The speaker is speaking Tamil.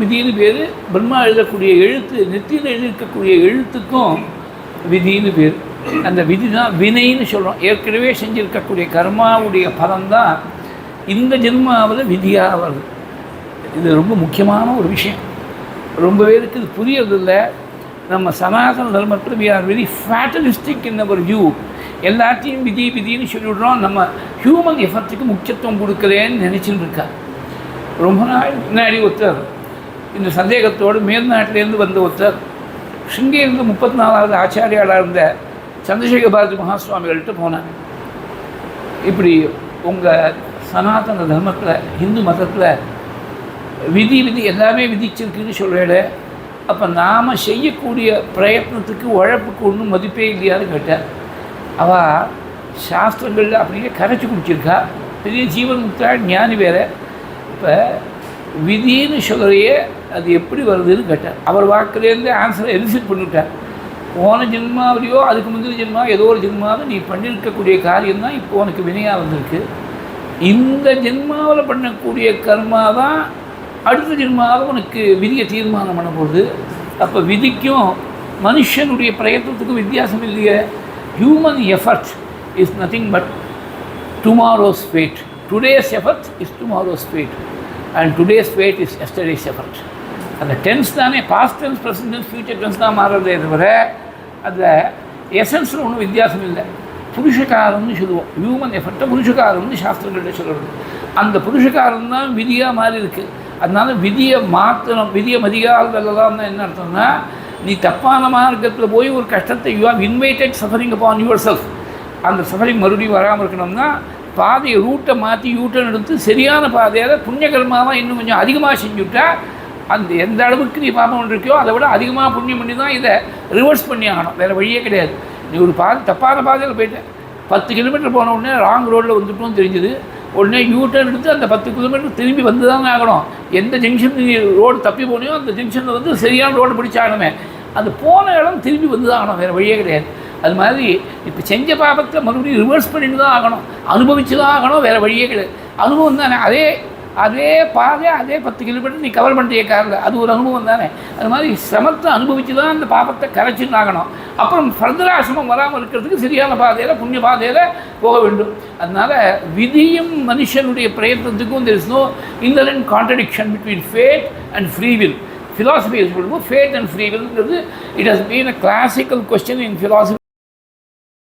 விதின்னு பேர். பிரம்மா எழுதக்கூடிய எழுத்து, நெத்தியில் எழுதியிருக்கக்கூடிய எழுத்துக்கும் விதின்னு பேர். அந்த விதி தான் வினைன்னு சொல்கிறோம். ஏற்கனவே செஞ்சுருக்கக்கூடிய கர்மாவுடைய பலன்தான் இந்த ஜென்மாவில் விதியாக வருது. இது ரொம்ப முக்கியமான ஒரு விஷயம். ரொம்ப பேருக்கு இது புரியறதில்லை. நம்ம சனாதன தர்மத்தில் we are very fatalistic in our view. எல்லாத்தையும் விதி விதின்னு சொல்லிவிடுறோம். நம்ம ஹியூமன் எஃபர்ட்டுக்கு முக்கியத்துவம் கொடுக்கலேன்னு நினச்சின்னு இருக்கா. ரொம்ப நாள் முன்னாடி ஒருத்தர் இந்த சந்தேகத்தோடு மேல்நாட்டிலேருந்து வந்த ஒருத்தர் ஸ்ருங்கேரியில் 34வது ஆச்சாரியாளாக இருந்த சந்திரசேகர பாரதி மகாசுவாமிகள்கிட்ட போனேன். இப்படி உங்கள் சனாதன தர்மத்தில், ஹிந்து மதத்தில் விதி எல்லாமே விதிச்சிருக்குன்னு சொல்கிறேன். அப்போ நாம் செய்யக்கூடிய பிரயத்னத்துக்கு உழைப்புக்கு ஒன்றும் மதிப்பே இல்லையான்னு கேட்டார். அவள் சாஸ்திரங்களில் அப்படியே கரைச்சி குடிச்சிருக்கா. பெரிய ஜீவன் முக்தா ஞானி வேறு. இப்போ விதின்னு சொல்கிறையே அது எப்படி வருதுன்னு கேட்டார். அவர் வாக்குலேருந்து ஆன்சரை எலிசிட் பண்ணிவிட்டார். போன ஜென்மாவிலையோ அதுக்கு முந்தின ஜென்மா ஏதோ ஒரு ஜென்மாவை நீ பண்ணியிருக்கக்கூடிய காரியம்தான் இப்போ உனக்கு வினையாக வந்திருக்கு. இந்த ஜென்மாவில் பண்ணக்கூடிய கர்மா தான் அடுத்த ஜென்மாவில் உனக்கு விதியை தீர்மானம் பண்ண போகுது. அப்போ விதிக்கும் மனுஷனுடைய பிரயத்தனத்துக்கும் வித்தியாசம் இல்லையே. Human effort is nothing but tomorrow's fate. Today's effort is tomorrow's fate and today's fate is yesterday's effort. அந்த டென்ஸ் தானே, past tense, present tense, future tense தான் மாறுறதே தவிர அந்த எசன்ஸில் ஒன்றும் வித்தியாசம் இல்லை. புருஷகாரம்னு சொல்லுவோம். ஹியூமன் எஃபர்ட்டை புருஷகாரம்னு சாஸ்திரங்கள்ட்ட சொல்கிறது. அந்த புருஷகாரம் தான் விதியாக மாறி இருக்குது. அதனால் விதியை மாற்றணும். விதியை மதிகால் வெல்லலாம்னா என்ன அர்த்தம்னா, நீ தப்பான மார்க்கத்தில் போய் ஒரு கஷ்டத்தை you are invited suffering upon your self. அந்த சஃபரிங் மறுபடியும் வராமல் இருக்கணும்னா பாதையை ரூட்டை மாற்றி யூட்டர்ன் எடுத்து சரியான பாதையில் புண்ணியகர்மாவாக இன்னும் கொஞ்சம் அதிகமாக செஞ்சுவிட்டா அந்த எந்த அளவுக்கு நீ பாபம் பண்ணிருக்கியோ அதை விட அதிகமாக புண்ணியம் பண்ணி தான் இதை ரிவர்ஸ் பண்ணி ஆகணும். வேறு வழியே கிடையாது. நீ ஒரு தப்பான பாதையில் போயிட்டேன், 10 கிலோமீட்டர் போன உடனே ராங் ரோடில் வந்துட்டோன்னு தெரிஞ்சுது. உடனே யூட்டர்ன் எடுத்து அந்த 10 கிலோமீட்டர் திரும்பி வந்து தானே ஆகணும். எந்த ஜங்ஷன் நீ ரோடு தப்பி போனியோ அந்த ஜங்ஷனில் வந்து சரியான ரோடு பிடிச்சாகணுமே. அது போன இடம் திரும்பி வந்து தான் ஆகணும். வேறு வழியே கிடையாது. அது மாதிரி இப்போ செஞ்ச பாபத்தை மறுபடியும் ரிவர்ஸ் பண்ணிட்டு தான் ஆகணும். அனுபவிச்சு தான் ஆகணும். வேறு வழியே கிடையாது. அனுபவம் தானே. அதே பாதை, அதே 10 கிலோமீட்டர் நீ கவர் பண்ணுறிய காரில், அது ஒரு அனுபவம் தானே. அது மாதிரி சிரமத்தை அனுபவித்து தான் அந்த பாபத்தை கரைச்சின்னு ஆகணும். அப்புறம் ஃபர்தராசிரமம் வராமல் இருக்கிறதுக்கு சரியான பாதையில், புண்ணிய பாதையில் போக வேண்டும். அதனால் விதியும் மனுஷனுடைய பிரயத்னத்துக்கும் there is no inherent contradiction between fate and free will. Philosophy is fate and free will. It has been a classical question in philosophy.